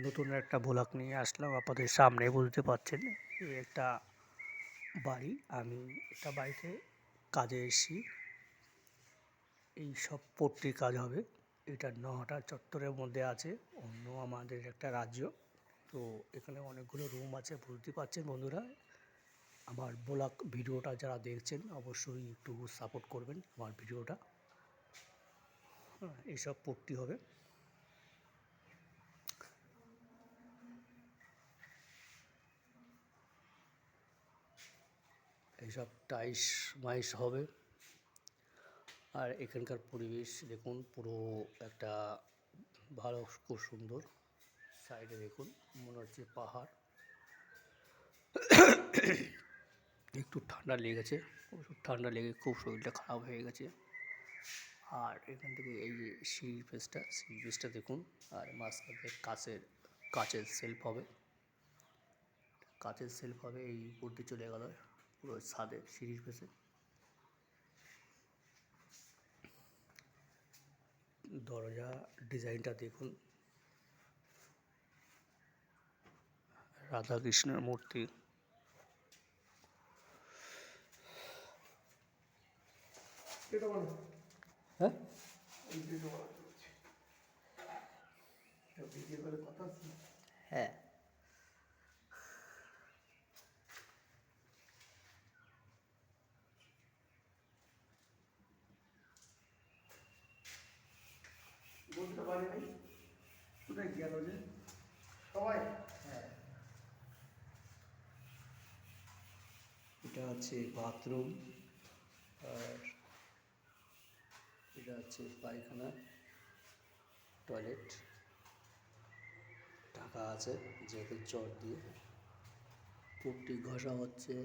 নতুন একটা ভ্লগ নিয়ে আসলাম আপনাদের সামনে। বুঝতে পারছেন এই একটা বাড়ি, আমি একটা বাড়িতে কাজে এসেছি। এই সব পট্টির কাজ হবে। এটা নহাটা চত্বরের মধ্যে আছে, অন্য আমাদের একটা রাজ্য। তো এখানে অনেকগুলো রুম আছে। বুঝতে পারছেন বন্ধুরা, আমার ব্লগ ভিডিওটা যারা দেখছেন অবশ্যই একটু সাপোর্ট করবেন আমার ভিডিওটা। এইসব পট্টি হবে। এইসব টাইস মাইস হবে। আর এখানকার পরিবেশ দেখুন, পুরো একটা ভালো, খুব সুন্দর। সাইডে দেখুন মনে হচ্ছে পাহাড়। একটু ঠান্ডা লেগেছে, ঠান্ডা লেগে খুব শরীরটা খারাপ হয়ে গেছে। আর এখান থেকে এই যে সিঁড়ির পেজটা দেখুন। আর মাঝখানে কাচের সেলফ হবে। এই উপর দিয়ে চলে গেল পুরো ছাদে সিঁড়ির পেজে। দরজা ডিজাইনটা দেখুন, রাধা কৃষ্ণের মূর্তি। হ্যাঁ, হ্যাঁ, বলতে পারি নাই কোথায় গেল যে সবাই। হ্যাঁ, এটা হচ্ছে বাথরুম। আর এটা হচ্ছে পায়খানা, টয়লেট। ঢাকা আছে যেহেতু চট দিয়ে। পুট্টি ঘষা হচ্ছে।